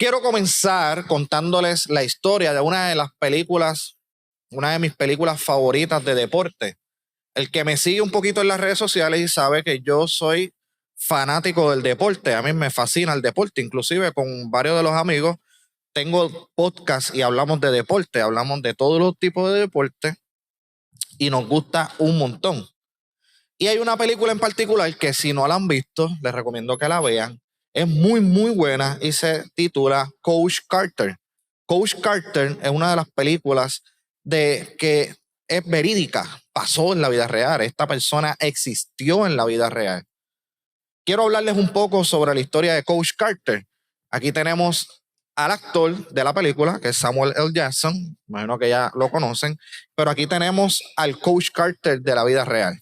Quiero comenzar contándoles la historia de una de mis películas favoritas de deporte. El que me sigue un poquito en las redes sociales y sabe que yo soy fanático del deporte. A mí me fascina el deporte, inclusive con varios de los amigos tengo podcast y hablamos de deporte, hablamos de todos los tipos de deporte y nos gusta un montón. Y hay una película en particular que si no la han visto, les recomiendo que la vean. Es muy, muy buena y se titula Coach Carter. Coach Carter es una de las películas que es verídica, pasó en la vida real. Esta persona existió en la vida real. Quiero hablarles un poco sobre la historia de Coach Carter. Aquí tenemos al actor de la película, que es Samuel L. Jackson. Imagino que ya lo conocen. Pero aquí tenemos al Coach Carter de la vida real.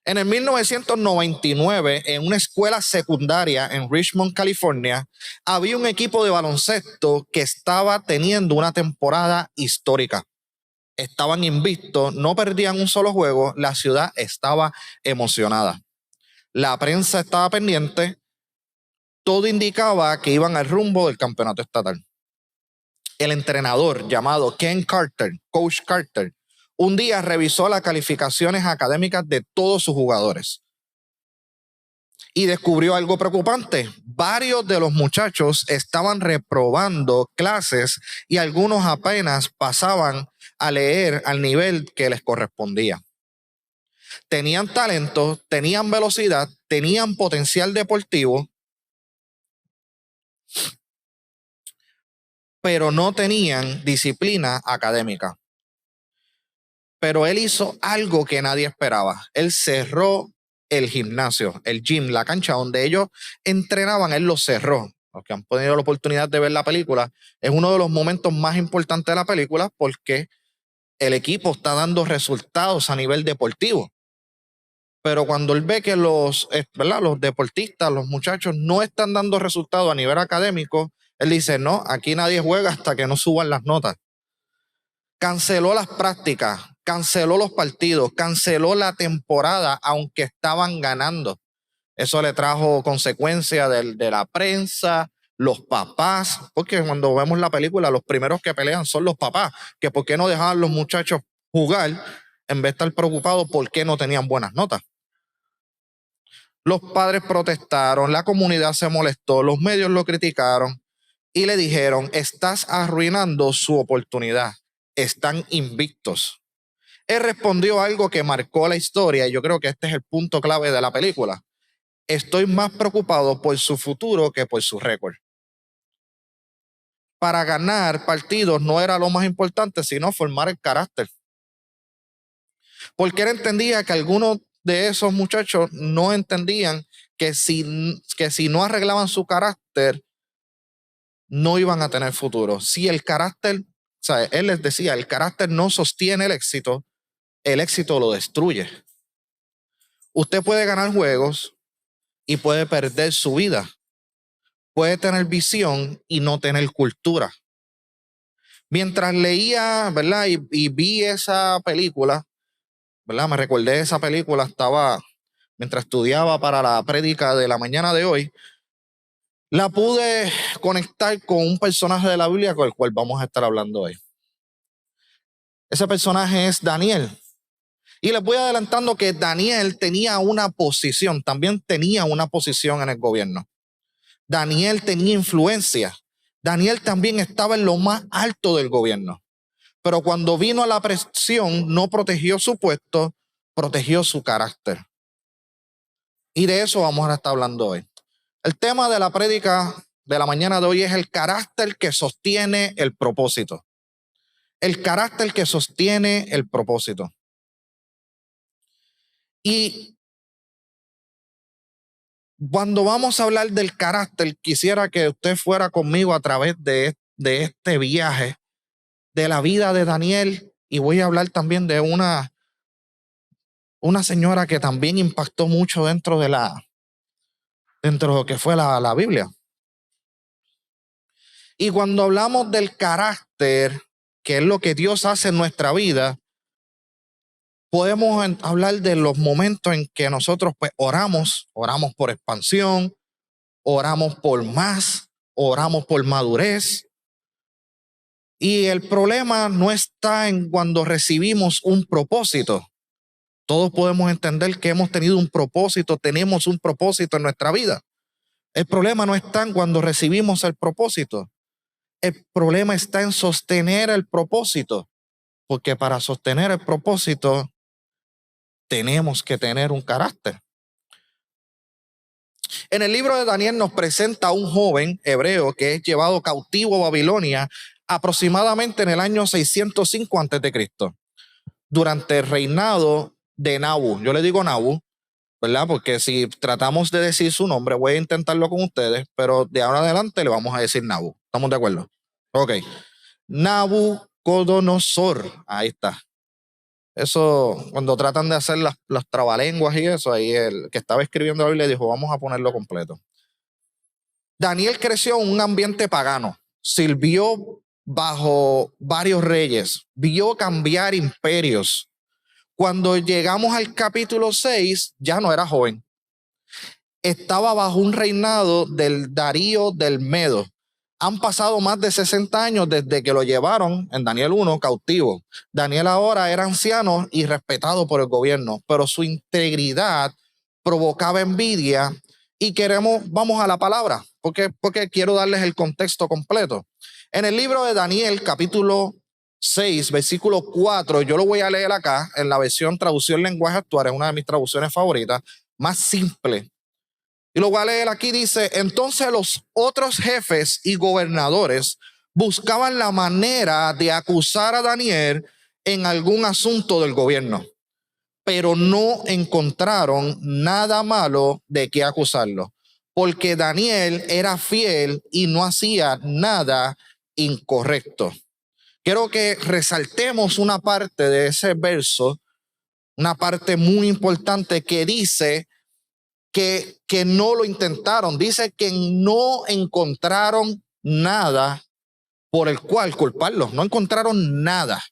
En el 1999, en una escuela secundaria en Richmond, California, había un equipo de baloncesto que estaba teniendo una temporada histórica. Estaban invictos, no perdían un solo juego, la ciudad estaba emocionada. La prensa estaba pendiente, todo indicaba que iban al rumbo del campeonato estatal. El entrenador llamado Ken Carter, Coach Carter, un día revisó las calificaciones académicas de todos sus jugadores y descubrió algo preocupante. Varios de los muchachos estaban reprobando clases y algunos apenas pasaban a leer al nivel que les correspondía. Tenían talento, tenían velocidad, tenían potencial deportivo, pero no tenían disciplina académica. Pero él hizo algo que nadie esperaba. Él cerró el gimnasio, el gym, la cancha donde ellos entrenaban, él lo cerró. Los que han tenido la oportunidad de ver la película, es uno de los momentos más importantes de la película porque el equipo está dando resultados a nivel deportivo. Pero cuando él ve que los deportistas, los muchachos no están dando resultados a nivel académico, él dice, no, aquí nadie juega hasta que no suban las notas. Canceló las prácticas, canceló los partidos, canceló la temporada, aunque estaban ganando. Eso le trajo consecuencias de la prensa, los papás, porque cuando vemos la película, los primeros que pelean son los papás, que por qué no dejaban los muchachos jugar en vez de estar preocupados por qué no tenían buenas notas. Los padres protestaron, la comunidad se molestó, los medios lo criticaron y le dijeron, estás arruinando su oportunidad, están invictos. Él respondió algo que marcó la historia y yo creo que este es el punto clave de la película. Estoy más preocupado por su futuro que por su récord. Para ganar partidos no era lo más importante, sino formar el carácter. Porque él entendía que algunos de esos muchachos no entendían que si no arreglaban su carácter, no iban a tener futuro. Si el carácter, o sea, él les decía, el carácter no sostiene el éxito lo destruye. Usted puede ganar juegos y puede perder su vida. Puede tener visión y no tener cultura. Mientras leía, ¿verdad? Y vi esa película, ¿verdad? Me recordé de esa película, mientras estudiaba para la prédica de la mañana de hoy, la pude conectar con un personaje de la Biblia con el cual vamos a estar hablando hoy. Ese personaje es Daniel. Y les voy adelantando que Daniel también tenía una posición en el gobierno. Daniel tenía influencia. Daniel también estaba en lo más alto del gobierno. Pero cuando vino a la presión, no protegió su puesto, protegió su carácter. Y de eso vamos a estar hablando hoy. El tema de la prédica de la mañana de hoy es el carácter que sostiene el propósito. El carácter que sostiene el propósito. Y cuando vamos a hablar del carácter, quisiera que usted fuera conmigo a través de este viaje de la vida de Daniel, y voy a hablar también de una señora que también impactó mucho dentro de lo que fue la Biblia. Y cuando hablamos del carácter, que es lo que Dios hace en nuestra vida, podemos hablar de los momentos en que nosotros pues oramos por expansión, oramos por más, oramos por madurez. Y el problema no está en cuando recibimos un propósito. Todos podemos entender que hemos tenido un propósito, tenemos un propósito en nuestra vida. El problema no está en cuando recibimos el propósito. El problema está en sostener el propósito, porque para sostener el propósito tenemos que tener un carácter. En el libro de Daniel nos presenta a un joven hebreo que es llevado cautivo a Babilonia aproximadamente en el año 605 a.C., durante el reinado de Nabu. Yo le digo Nabu, ¿verdad? Porque si tratamos de decir su nombre, voy a intentarlo con ustedes, pero de ahora en adelante le vamos a decir Nabu. ¿Estamos de acuerdo? Ok. Nabucodonosor. Ahí está. Eso, cuando tratan de hacer las trabalenguas y eso, ahí el que estaba escribiendo la Biblia dijo, vamos a ponerlo completo. Daniel creció en un ambiente pagano, sirvió bajo varios reyes, vio cambiar imperios. Cuando llegamos al capítulo 6, ya no era joven. Estaba bajo un reinado del Darío del Medo. Han pasado más de 60 años desde que lo llevaron en Daniel 1 cautivo. Daniel ahora era anciano y respetado por el gobierno, pero su integridad provocaba envidia y vamos a la palabra, porque quiero darles el contexto completo. En el libro de Daniel, capítulo 6, versículo 4, yo lo voy a leer acá en la versión traducción lenguaje actual, es una de mis traducciones favoritas, más simple. Y lo voy a leer aquí, dice, entonces los otros jefes y gobernadores buscaban la manera de acusar a Daniel en algún asunto del gobierno, pero no encontraron nada malo de qué acusarlo, porque Daniel era fiel y no hacía nada incorrecto. Quiero que resaltemos una parte de ese verso, una parte muy importante que dice que no lo intentaron. Dice que no encontraron nada por el cual culparlos. No encontraron nada.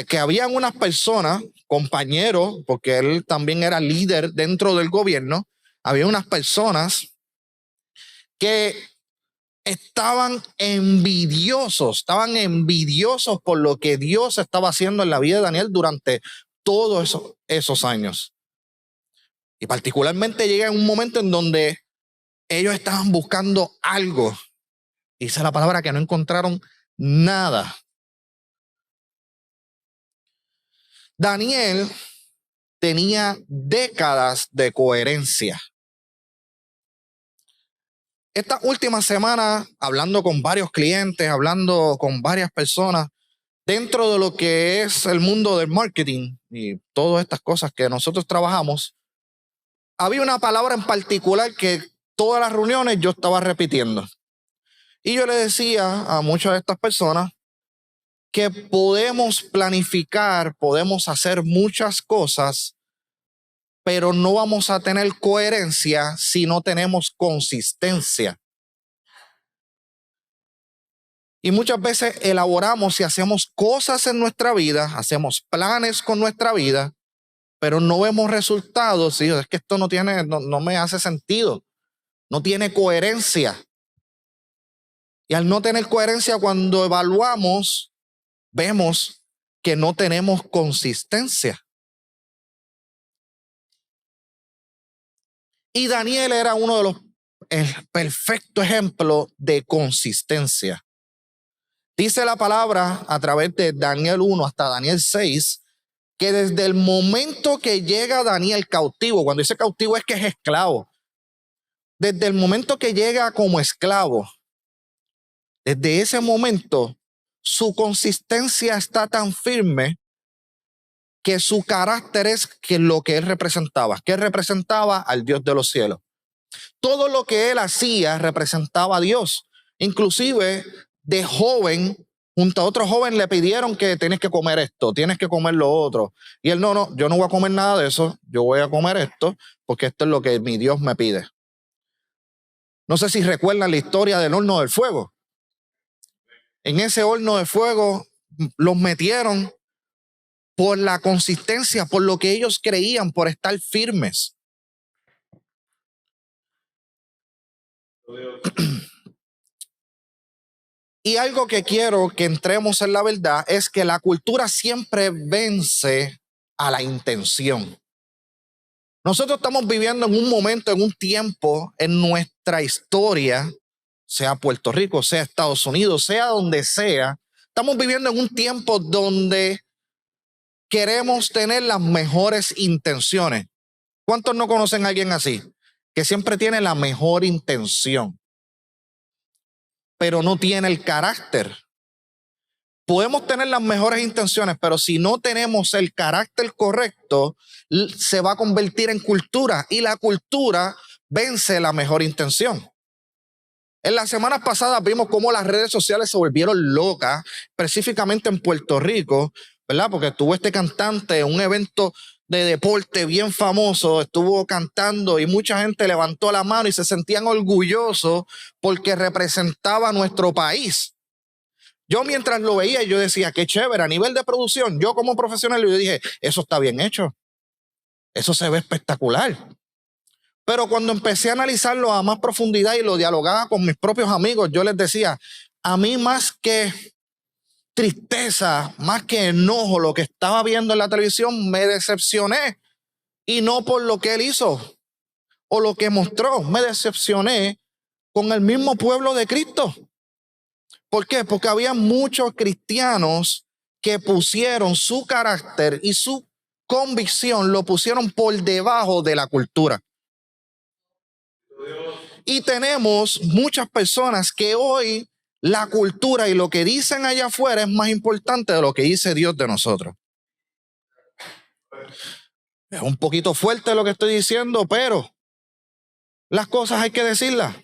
Que habían unas personas, compañeros, porque él también era líder dentro del gobierno, había unas personas que estaban envidiosos por lo que Dios estaba haciendo en la vida de Daniel durante todos esos años. Y particularmente llega en un momento en donde ellos estaban buscando algo. Dice la palabra que no encontraron nada. Daniel tenía décadas de coherencia. Esta última semana, hablando con varios clientes, hablando con varias personas, dentro de lo que es el mundo del marketing y todas estas cosas que nosotros trabajamos, había una palabra en particular que todas las reuniones yo estaba repitiendo. Y yo le decía a muchas de estas personas que podemos planificar, podemos hacer muchas cosas, pero no vamos a tener coherencia si no tenemos consistencia. Y muchas veces elaboramos y hacemos cosas en nuestra vida, hacemos planes con nuestra vida, pero no vemos resultados. Y es que esto no me hace sentido, no tiene coherencia. Y al no tener coherencia, cuando evaluamos, vemos que no tenemos consistencia. Y Daniel era el perfecto ejemplo de consistencia. Dice la palabra a través de Daniel 1 hasta Daniel 6, que desde el momento que llega Daniel cautivo, cuando dice cautivo es que es esclavo, desde el momento que llega como esclavo, desde ese momento su consistencia está tan firme que su carácter es que lo que él representaba. ¿Qué representaba? Al Dios de los cielos. Todo lo que él hacía representaba a Dios. Inclusive de joven, junto a otro joven le pidieron que tienes que comer esto, tienes que comer lo otro. Y él no, yo no voy a comer nada de eso, yo voy a comer esto porque esto es lo que mi Dios me pide. No sé si recuerdan la historia del horno del fuego. En ese horno de fuego los metieron por la consistencia, por lo que ellos creían, por estar firmes. Y algo que quiero que entremos en la verdad es que la cultura siempre vence a la intención. Nosotros estamos viviendo en un momento, en un tiempo, en nuestra historia, sea Puerto Rico, sea Estados Unidos, sea donde sea, estamos viviendo en un tiempo donde queremos tener las mejores intenciones. ¿Cuántos no conocen a alguien así? Que siempre tiene la mejor intención, pero no tiene el carácter. Podemos tener las mejores intenciones, pero si no tenemos el carácter correcto, se va a convertir en cultura y la cultura vence la mejor intención. En las semanas pasadas vimos cómo las redes sociales se volvieron locas, específicamente en Puerto Rico, ¿verdad? Porque estuvo este cantante en un evento de deporte bien famoso, estuvo cantando y mucha gente levantó la mano y se sentían orgullosos porque representaba a nuestro país. Yo mientras lo veía, yo decía, qué chévere, a nivel de producción, yo como profesional, yo dije, eso está bien hecho, eso se ve espectacular. Pero cuando empecé a analizarlo a más profundidad y lo dialogaba con mis propios amigos, yo les decía, a mí más que tristeza, más que enojo, lo que estaba viendo en la televisión, me decepcioné. Y no por lo que él hizo o lo que mostró, me decepcioné con el mismo pueblo de Cristo. ¿Por qué? Porque había muchos cristianos que pusieron su carácter y su convicción, lo pusieron por debajo de la cultura. Y tenemos muchas personas que hoy la cultura y lo que dicen allá afuera es más importante de lo que dice Dios de nosotros. Es un poquito fuerte lo que estoy diciendo, pero las cosas hay que decirlas.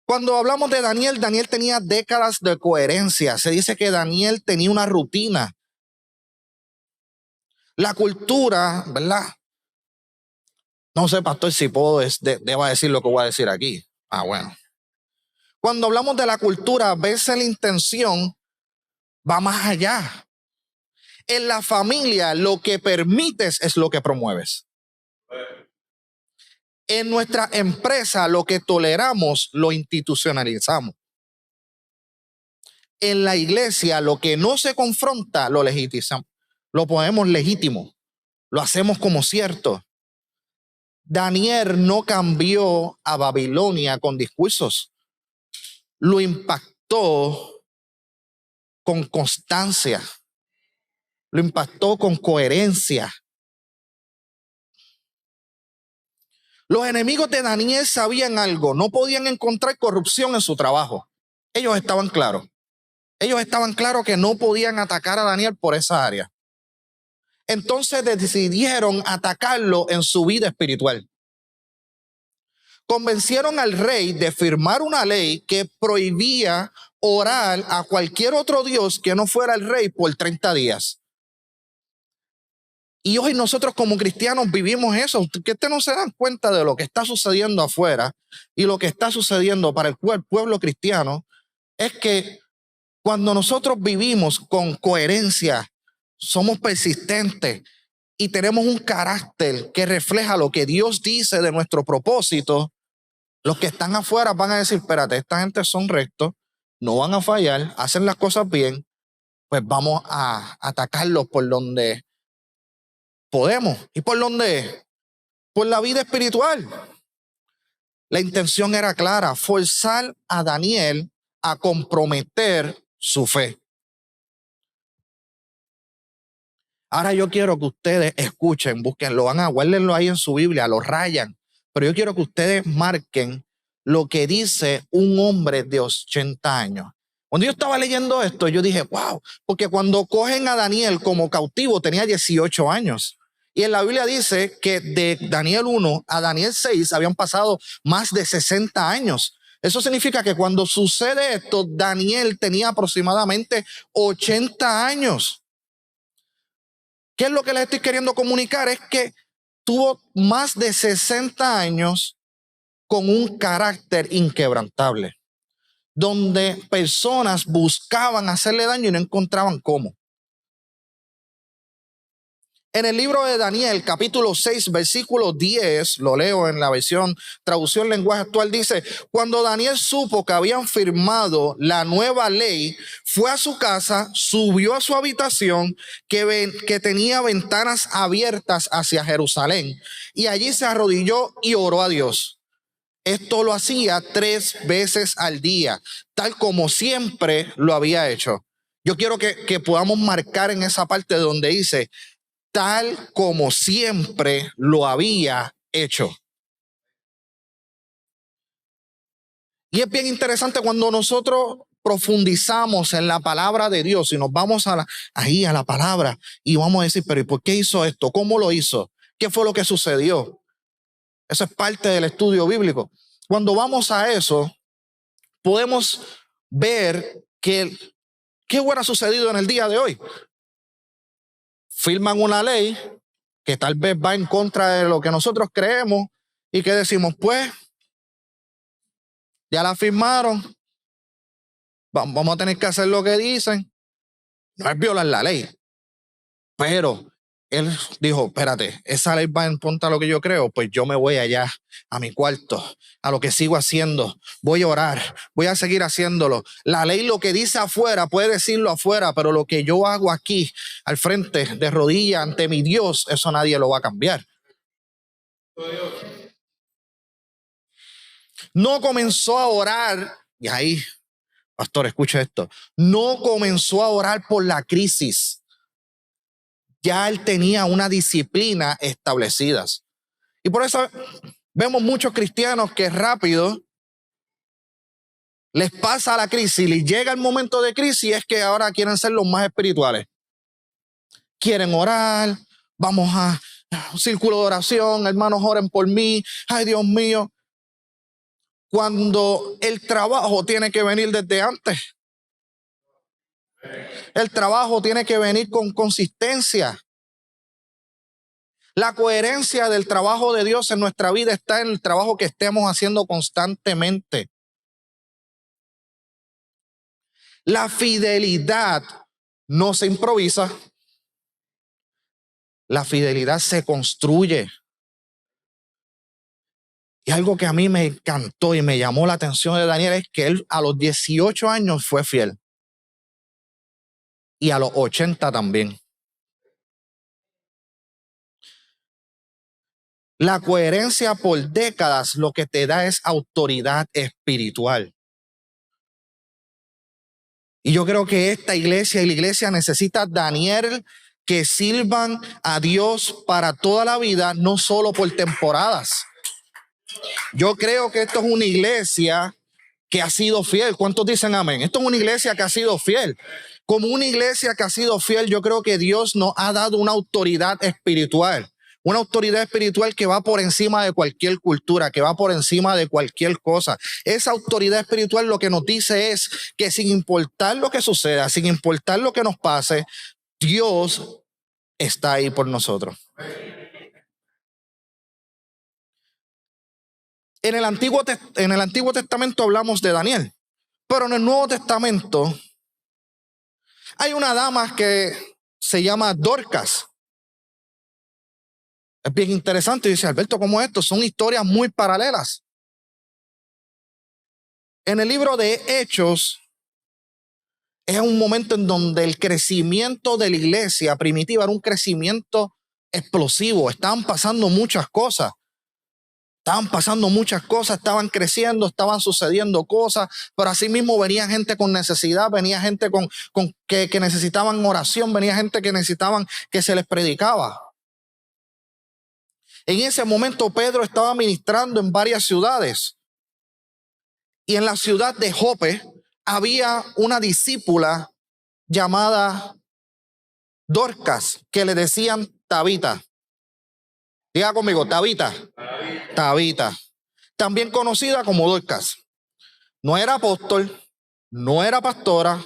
Cuando hablamos de Daniel, Daniel tenía décadas de coherencia. Se dice que Daniel tenía una rutina. La cultura, ¿verdad? No sé, pastor, si puedo, deba decir lo que voy a decir aquí. Bueno. Cuando hablamos de la cultura, a veces la intención va más allá. En la familia, lo que permites es lo que promueves. En nuestra empresa, lo que toleramos, lo institucionalizamos. En la iglesia, lo que no se confronta, lo legitimamos. Lo ponemos legítimo. Lo hacemos como cierto. Daniel no cambió a Babilonia con discursos. Lo impactó con constancia. Lo impactó con coherencia. Los enemigos de Daniel sabían algo. No podían encontrar corrupción en su trabajo. Ellos estaban claros. Ellos estaban claros que no podían atacar a Daniel por esa área. Entonces decidieron atacarlo en su vida espiritual. Convencieron al rey de firmar una ley que prohibía orar a cualquier otro dios que no fuera el rey por 30 días. Y hoy nosotros como cristianos vivimos eso. Que ustedes no se dan cuenta de lo que está sucediendo afuera y lo que está sucediendo para el pueblo cristiano es que cuando nosotros vivimos con coherencia, somos persistentes y tenemos un carácter que refleja lo que Dios dice de nuestro propósito, los que están afuera van a decir, espérate, esta gente son rectos, no van a fallar, hacen las cosas bien, pues vamos a atacarlos por donde podemos. ¿Y por dónde? Por la vida espiritual. La intención era clara, forzar a Daniel a comprometer su fe. Ahora yo quiero que ustedes escuchen, búsquenlo, guárdenlo ahí en su Biblia, lo rayan. Pero yo quiero que ustedes marquen lo que dice un hombre de 80 años. Cuando yo estaba leyendo esto, yo dije, wow, porque cuando cogen a Daniel como cautivo tenía 18 años. Y en la Biblia dice que de Daniel 1 a Daniel 6 habían pasado más de 60 años. Eso significa que cuando sucede esto, Daniel tenía aproximadamente 80 años. ¿Qué es lo que les estoy queriendo comunicar? Es que tuvo más de 60 años con un carácter inquebrantable, donde personas buscaban hacerle daño y no encontraban cómo. En el libro de Daniel, capítulo 6, versículo 10, lo leo en la versión traducción lenguaje actual, dice: cuando Daniel supo que habían firmado la nueva ley, fue a su casa, subió a su habitación que tenía ventanas abiertas hacia Jerusalén, y allí se arrodilló y oró a Dios. Esto lo hacía 3 veces al día, tal como siempre lo había hecho. Yo quiero que podamos marcar en esa parte donde dice tal como siempre lo había hecho. Y es bien interesante cuando nosotros profundizamos en la palabra de Dios y nos vamos ahí a la palabra y vamos a decir, pero ¿y por qué hizo esto? ¿Cómo lo hizo? ¿Qué fue lo que sucedió? Eso es parte del estudio bíblico. Cuando vamos a eso, podemos ver que qué hubiera sucedido en el día de hoy. Firman una ley que tal vez va en contra de lo que nosotros creemos y que decimos, pues, ya la firmaron, vamos a tener que hacer lo que dicen. No es violar la ley, pero él dijo, espérate, esa ley va en contra de lo que yo creo, pues yo me voy allá a mi cuarto, a lo que sigo haciendo, voy a orar, voy a seguir haciéndolo. La ley lo que dice afuera, puede decirlo afuera, pero lo que yo hago aquí, al frente, de rodillas ante mi Dios, eso nadie lo va a cambiar. No comenzó a orar, y ahí, pastor, escucha esto, no comenzó a orar por la crisis. Ya él tenía una disciplina establecidas. Y por eso vemos muchos cristianos que rápido les pasa la crisis y les llega el momento de crisis, es que ahora quieren ser los más espirituales. Quieren orar, vamos a un círculo de oración, hermanos, oren por mí, ay Dios mío. Cuando el trabajo tiene que venir desde antes. El trabajo tiene que venir con consistencia. La coherencia del trabajo de Dios en nuestra vida está en el trabajo que estemos haciendo constantemente. La fidelidad no se improvisa. La fidelidad se construye. Y algo que a mí me encantó y me llamó la atención de Daniel es que él a los 18 años fue fiel. Y a los 80 también. La coherencia por décadas lo que te da es autoridad espiritual. Y yo creo que esta iglesia y la iglesia necesita Daniel que sirvan a Dios para toda la vida, no solo por temporadas. Yo creo que esto es una iglesia que ha sido fiel. ¿Cuántos dicen amén? Esto es una iglesia que ha sido fiel. Como una iglesia que ha sido fiel, yo creo que Dios nos ha dado una autoridad espiritual. Una autoridad espiritual que va por encima de cualquier cultura, que va por encima de cualquier cosa. Esa autoridad espiritual lo que nos dice es que sin importar lo que suceda, sin importar lo que nos pase, Dios está ahí por nosotros. En el Antiguo Testamento hablamos de Daniel, pero en el Nuevo Testamento hay una dama que se llama Dorcas. Es bien interesante. Dice Alberto, ¿cómo esto? Son historias muy paralelas. En el libro de Hechos es un momento en donde el crecimiento de la iglesia primitiva era un crecimiento explosivo. Estaban pasando muchas cosas. Estaban creciendo, estaban sucediendo cosas, pero así mismo venía gente con necesidad, venía gente que necesitaban oración, venía gente que necesitaban que se les predicaba. En ese momento Pedro estaba ministrando en varias ciudades y en la ciudad de Jope había una discípula llamada Dorcas que le decían Tabita. Diga conmigo, Tabita. Tabita, también conocida como Dorcas. No era apóstol, no era pastora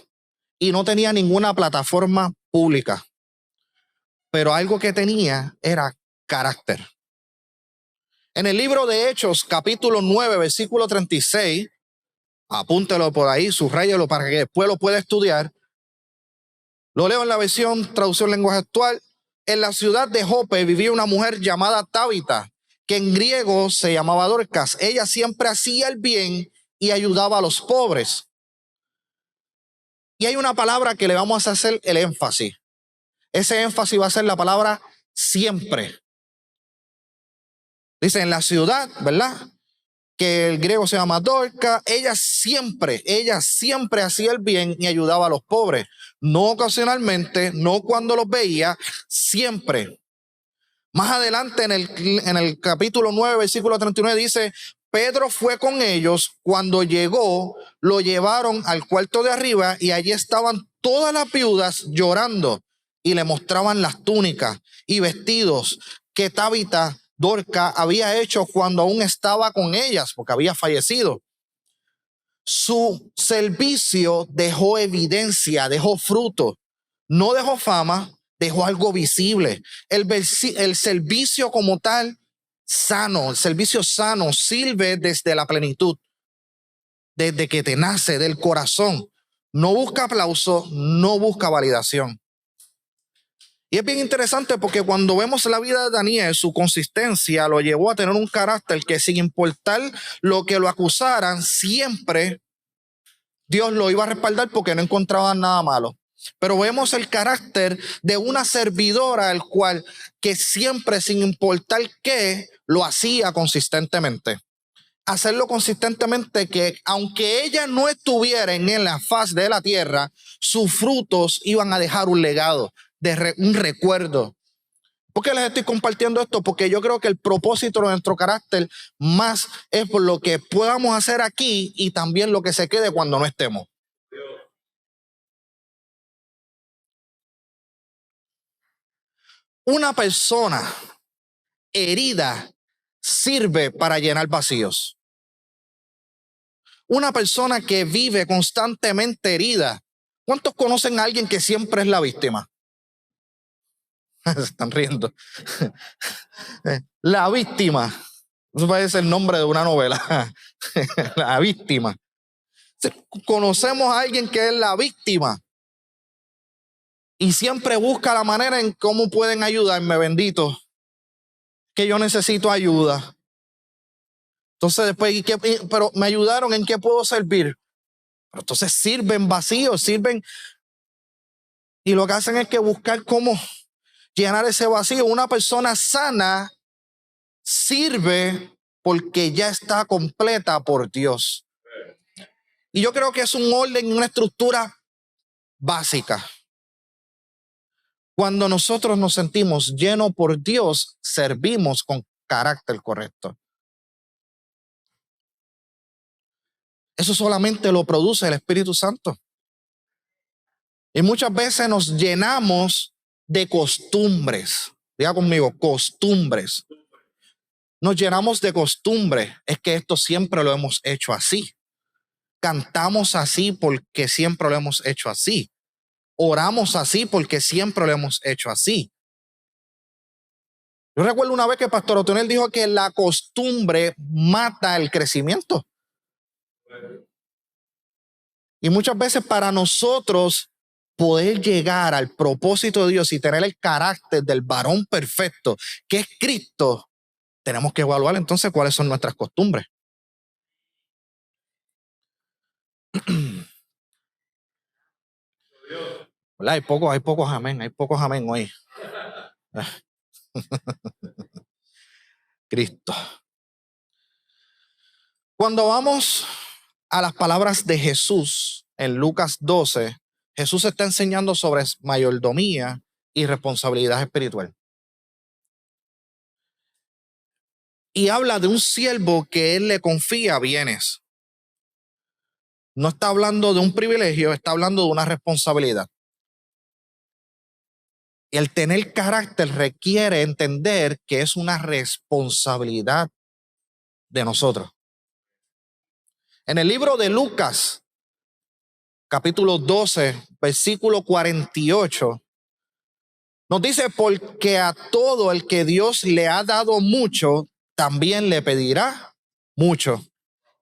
y no tenía ninguna plataforma pública. Pero algo que tenía era carácter. En el libro de Hechos, capítulo 9, versículo 36, apúntelo por ahí, subráyelo para que después lo pueda estudiar. Lo leo en la versión traducción lenguaje actual. en la ciudad de Jope vivía una mujer llamada Tabita, que en griego se llamaba Dorcas. Ella siempre hacía el bien y ayudaba a los pobres. Y hay una palabra que le vamos a hacer el énfasis. Ese énfasis va a ser la palabra siempre. Dice en la ciudad, ¿verdad? Que el griego se llama Dorcas. Ella siempre hacía el bien y ayudaba a los pobres. No ocasionalmente, no cuando los veía, siempre. Más adelante en el capítulo 9, versículo 39 dice, Pedro fue con ellos, cuando llegó, lo llevaron al cuarto de arriba y allí estaban todas las viudas llorando y le mostraban las túnicas y vestidos que Tabita, Dorcas, había hecho cuando aún estaba con ellas, porque había fallecido. Su servicio dejó evidencia, dejó fruto, no dejó fama, dejó algo visible. El servicio como tal, sano, el servicio sano sirve desde la plenitud, desde que te nace del corazón. No busca aplauso, no busca validación. Y es bien interesante porque cuando vemos la vida de Daniel, su consistencia lo llevó a tener un carácter que sin importar lo que lo acusaran, siempre Dios lo iba a respaldar porque no encontraban nada malo. Pero vemos el carácter de una servidora, el cual que siempre, sin importar qué, lo hacía consistentemente. Hacerlo consistentemente, que aunque ella no estuviera en la faz de la tierra, sus frutos iban a dejar un legado, un recuerdo. ¿Por qué les estoy compartiendo esto? Porque yo creo que el propósito de nuestro carácter más es por lo que podamos hacer aquí y también lo que se quede cuando no estemos. Una persona herida sirve para llenar vacíos. Una persona que vive constantemente herida. ¿Cuántos conocen a alguien que siempre es la víctima? Se están riendo. La víctima. Eso parece el nombre de una novela. La víctima. Conocemos a alguien que es la víctima y siempre busca la manera en cómo pueden ayudarme, bendito, que yo necesito ayuda. Entonces después, pero me ayudaron, ¿en qué puedo servir? Entonces sirven vacíos, sirven, y lo que hacen es que buscar cómo llenar ese vacío. Una persona sana sirve porque ya está completa por Dios. Y yo creo que es un orden y una estructura básica. Cuando nosotros nos sentimos llenos por Dios, servimos con carácter correcto. Eso solamente lo produce el Espíritu Santo. Y muchas veces nos llenamos de costumbres. Diga conmigo, costumbres. Nos llenamos de costumbres. Es que esto siempre lo hemos hecho así. Cantamos así porque siempre lo hemos hecho así. Oramos así porque siempre lo hemos hecho así. Yo recuerdo una vez que Pastor Otonel dijo que la costumbre mata el crecimiento. Y muchas veces para nosotros poder llegar al propósito de Dios y tener el carácter del varón perfecto, que es Cristo, tenemos que evaluar entonces cuáles son nuestras costumbres. ¿Verdad? Hay pocos amén hoy. Cristo. Cuando vamos a las palabras de Jesús en Lucas 12, Jesús está enseñando sobre mayordomía y responsabilidad espiritual. Y habla de un siervo que él le confía bienes. No está hablando de un privilegio, está hablando de una responsabilidad. Y el tener carácter requiere entender que es una responsabilidad de nosotros. En el libro de Lucas, capítulo 12, versículo 48, nos dice, porque a todo el que Dios le ha dado mucho, también le pedirá mucho.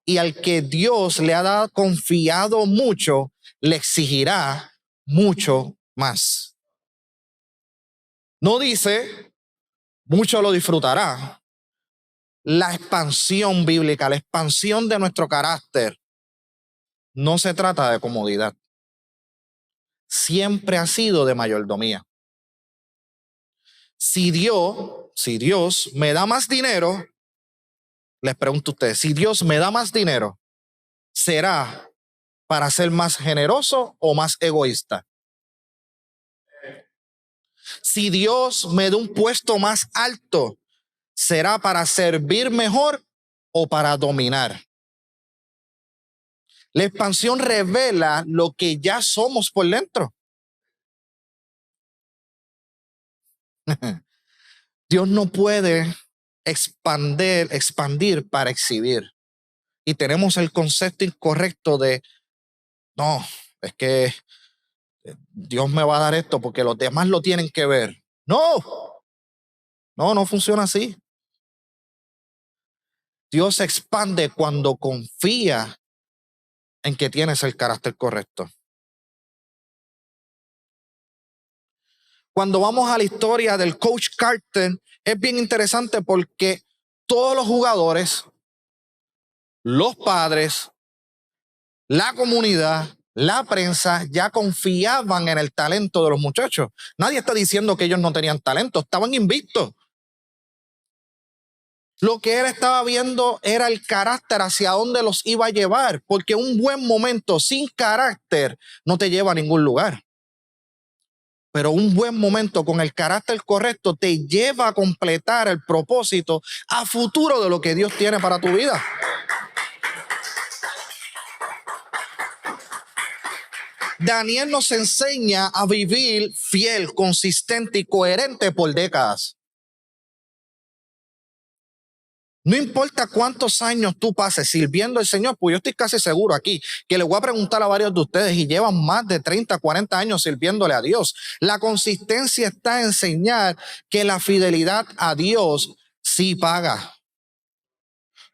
Y al que Dios le ha dado confiado mucho, le exigirá mucho más. No dice, mucho lo disfrutará. La expansión bíblica, la expansión de nuestro carácter, no se trata de comodidad. Siempre ha sido de mayordomía. Si Dios me da más dinero, les pregunto a ustedes, si Dios me da más dinero, ¿será para ser más generoso o más egoísta? Si Dios me da un puesto más alto, ¿será para servir mejor o para dominar? La expansión revela lo que ya somos por dentro. Dios no puede expandir para exhibir. Y tenemos el concepto incorrecto de, no, es que Dios me va a dar esto porque los demás lo tienen que ver. No funciona así. Dios expande cuando confía en que tienes el carácter correcto. Cuando vamos a la historia del coach Carter, es bien interesante porque todos los jugadores, los padres, la comunidad, la prensa ya confiaban en el talento de los muchachos. Nadie está diciendo que ellos no tenían talento, estaban invictos. Lo que él estaba viendo era el carácter, hacia dónde los iba a llevar, porque un buen momento sin carácter no te lleva a ningún lugar. Pero un buen momento con el carácter correcto te lleva a completar el propósito a futuro de lo que Dios tiene para tu vida. Daniel nos enseña a vivir fiel, consistente y coherente por décadas. No importa cuántos años tú pases sirviendo al Señor, pues yo estoy casi seguro aquí que le voy a preguntar a varios de ustedes y llevan más de 30, 40 años sirviéndole a Dios. La consistencia está en enseñar que la fidelidad a Dios sí paga.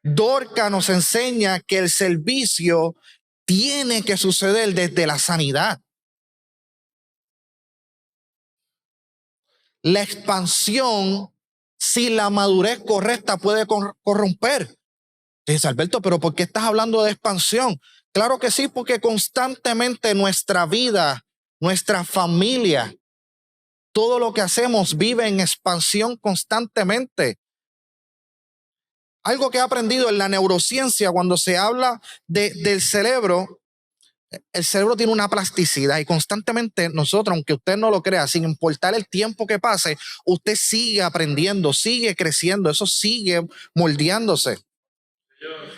Dorca nos enseña que el servicio tiene que suceder desde la sanidad. La expansión, sin la madurez correcta, puede corromper. Dice Alberto, pero ¿por qué estás hablando de expansión? Claro que sí, porque constantemente nuestra vida, nuestra familia, todo lo que hacemos vive en expansión constantemente. Algo que he aprendido en la neurociencia cuando se habla del cerebro, el cerebro tiene una plasticidad y constantemente nosotros, aunque usted no lo crea, sin importar el tiempo que pase, usted sigue aprendiendo, sigue creciendo, eso sigue moldeándose.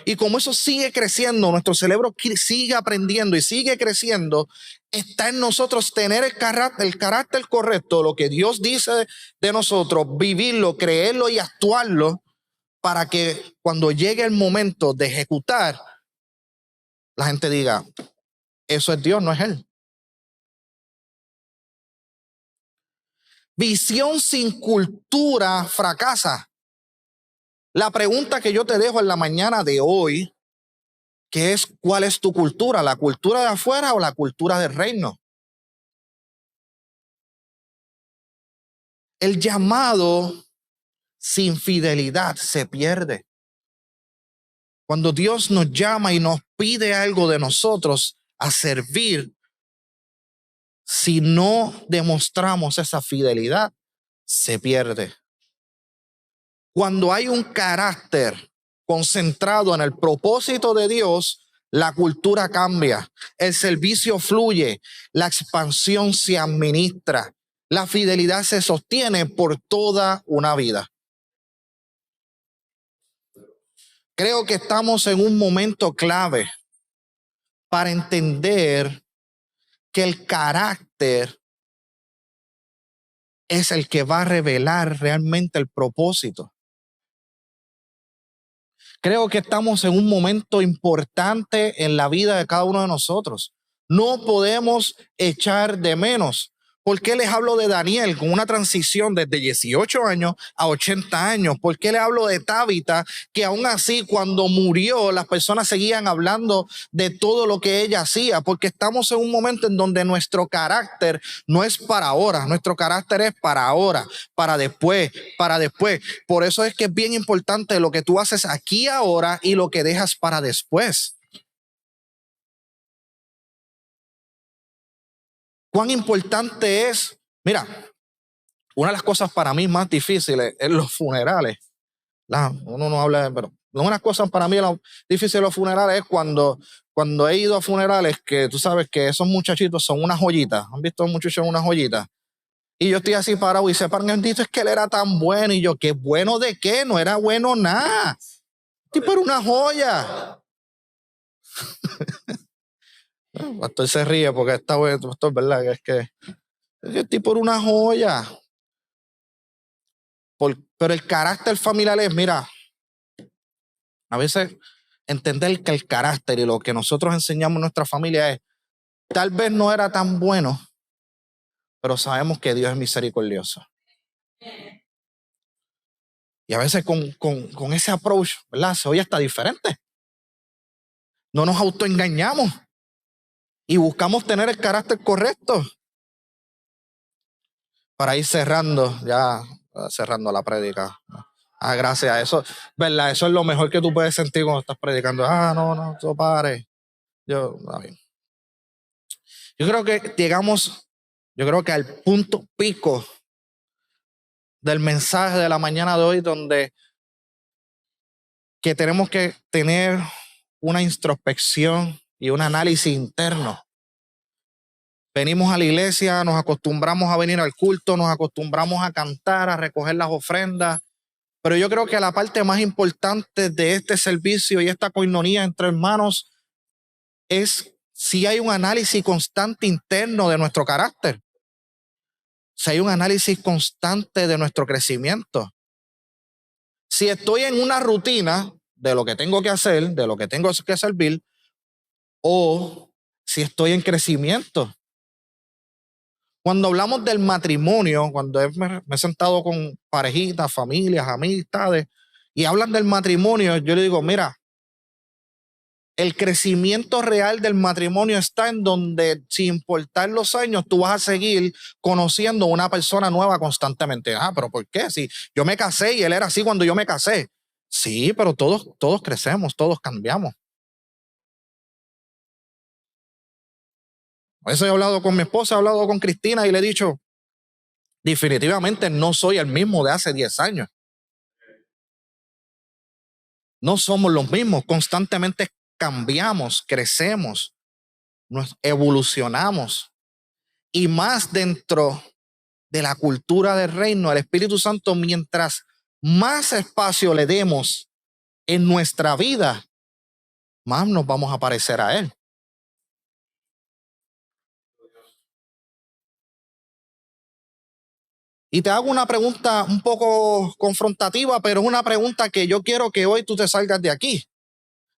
Y como eso sigue creciendo, nuestro cerebro sigue aprendiendo y sigue creciendo, está en nosotros tener el carácter correcto, lo que Dios dice de nosotros, vivirlo, creerlo y actuarlo para que cuando llegue el momento de ejecutar, la gente diga, eso es Dios, no es Él. Visión sin cultura fracasa. La pregunta que yo te dejo en la mañana de hoy, que es, ¿cuál es tu cultura? ¿La cultura de afuera o la cultura del reino? El llamado sin fidelidad se pierde. Cuando Dios nos llama y nos pide algo de nosotros a servir, si no demostramos esa fidelidad, se pierde. Cuando hay un carácter concentrado en el propósito de Dios, la cultura cambia, el servicio fluye, la expansión se administra, la fidelidad se sostiene por toda una vida. Creo que estamos en un momento clave para entender que el carácter es el que va a revelar realmente el propósito. Creo que estamos en un momento importante en la vida de cada uno de nosotros. No podemos echar de menos, ¿Por qué les hablo de Daniel con una transición desde 18 años a 80 años? ¿Por qué les hablo de Tabitha, que aún así cuando murió las personas seguían hablando de todo lo que ella hacía? Porque estamos en un momento en donde nuestro carácter no es para ahora, nuestro carácter es para ahora, para después, para después. Por eso es que es bien importante lo que tú haces aquí ahora y lo que dejas para después. ¿Cuán importante es? Mira, una de las cosas para mí más difíciles es los funerales. Uno no habla, pero una de las cosas para mí difíciles de los funerales es cuando he ido a funerales que tú sabes que esos muchachitos son unas joyitas. ¿Han visto a un muchacho en unas joyitas? Y yo estoy así parado y se paran, dice, es que él era tan bueno. Y yo, ¿qué bueno de qué? No era bueno nada. Tipo era una joya. El pastor se ríe porque está bueno, pastor, ¿verdad? Que es que el tipo era una joya. Pero el carácter familiar es, mira, a veces entender que el carácter y lo que nosotros enseñamos en nuestra familia es, tal vez no era tan bueno, pero sabemos que Dios es misericordioso. Y a veces con ese approach, ¿verdad? Se oye hasta diferente. No nos autoengañamos y buscamos tener el carácter correcto. Para ir cerrando, ya cerrando la prédica. Gracias a eso, ¿verdad? Eso es lo mejor que tú puedes sentir cuando estás predicando. No, eso pare. A mí. Yo creo que al punto pico del mensaje de la mañana de hoy, donde que tenemos que tener una introspección y un análisis interno. Venimos a la iglesia, nos acostumbramos a venir al culto, nos acostumbramos a cantar, a recoger las ofrendas, pero yo creo que la parte más importante de este servicio y esta coinonía entre hermanos es si hay un análisis constante interno de nuestro carácter, si hay un análisis constante de nuestro crecimiento. Si estoy en una rutina de lo que tengo que hacer, de lo que tengo que servir, o si estoy en crecimiento. Cuando hablamos del matrimonio, cuando me he sentado con parejitas, familias, amistades, y hablan del matrimonio, yo le digo, mira, el crecimiento real del matrimonio está en donde, sin importar los años, tú vas a seguir conociendo a una persona nueva constantemente. Pero ¿por qué? Si yo me casé y él era así cuando yo me casé. Sí, pero todos crecemos, todos cambiamos. Por eso he hablado con mi esposa, he hablado con Cristina y le he dicho, definitivamente no soy el mismo de hace 10 años. No somos los mismos, constantemente cambiamos, crecemos, nos evolucionamos. Y más dentro de la cultura del reino, el Espíritu Santo, mientras más espacio le demos en nuestra vida, más nos vamos a parecer a Él. Y te hago una pregunta un poco confrontativa, pero es una pregunta que yo quiero que hoy tú te salgas de aquí.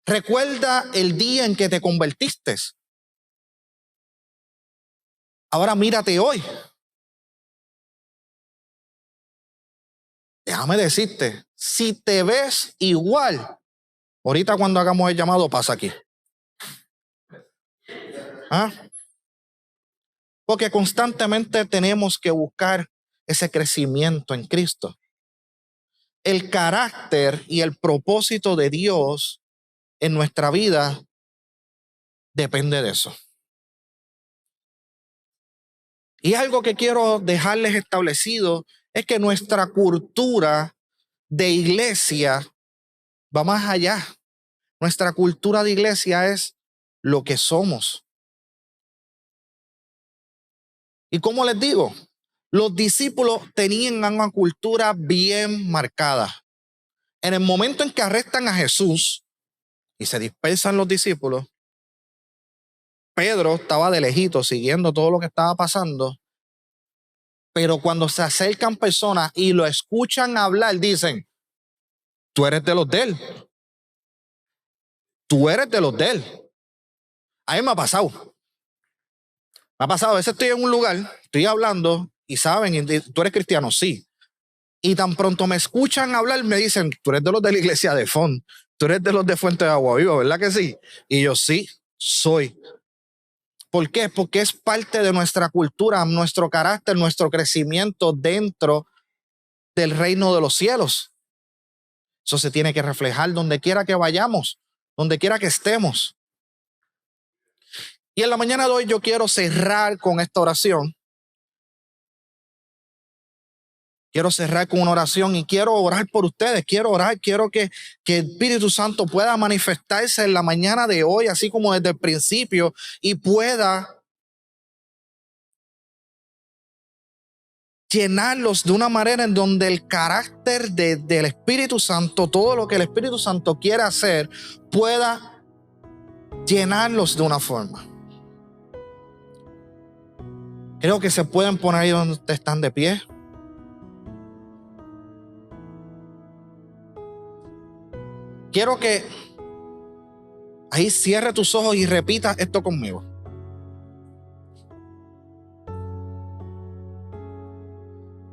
Recuerda el día en que te convertiste. Ahora mírate hoy. Déjame decirte, si te ves igual, ahorita cuando hagamos el llamado pasa aquí. Porque constantemente tenemos que buscar ese crecimiento en Cristo. El carácter y el propósito de Dios en nuestra vida depende de eso. Y algo que quiero dejarles establecido es que nuestra cultura de iglesia va más allá. Nuestra cultura de iglesia es lo que somos. Y como les digo, los discípulos tenían una cultura bien marcada. En el momento en que arrestan a Jesús y se dispersan los discípulos, Pedro estaba de lejito siguiendo todo lo que estaba pasando, pero cuando se acercan personas y lo escuchan hablar, dicen, tú eres de los de él. Tú eres de los de él. A mí me ha pasado. Me ha pasado, a veces estoy en un lugar, estoy hablando y saben, ¿tú eres cristiano? Sí. Y tan pronto me escuchan hablar, me dicen, tú eres de los de la iglesia de Font, tú eres de los de Fuente de Agua Viva, ¿verdad que sí? Y yo sí, soy. ¿Por qué? Porque es parte de nuestra cultura, nuestro carácter, nuestro crecimiento dentro del reino de los cielos. Eso se tiene que reflejar donde quiera que vayamos, donde quiera que estemos. Y en la mañana de hoy yo quiero cerrar con esta oración. Quiero cerrar con una oración y quiero orar por ustedes. Quiero orar, quiero que el Espíritu Santo pueda manifestarse en la mañana de hoy, así como desde el principio, y pueda llenarlos de una manera en donde el carácter del Espíritu Santo, todo lo que el Espíritu Santo quiere hacer, pueda llenarlos de una forma. Creo que se pueden poner ahí donde ustedes están de pie. Quiero que ahí cierre tus ojos y repita esto conmigo.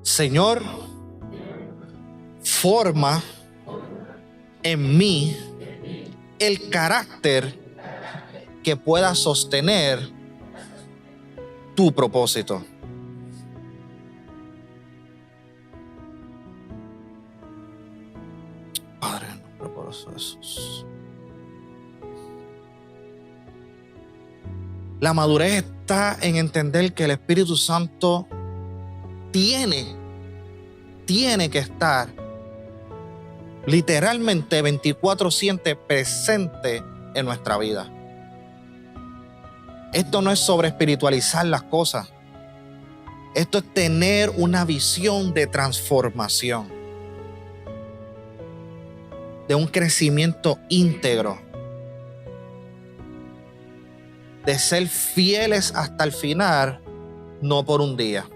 Señor, forma en mí el carácter que pueda sostener tu propósito. Padre, en nombre poderoso de Jesús. La madurez está en entender que el Espíritu Santo tiene que estar literalmente 24/7 presente en nuestra vida. Esto no es sobre espiritualizar las cosas. Esto es tener una visión de transformación, de un crecimiento íntegro, de ser fieles hasta el final, no por un día.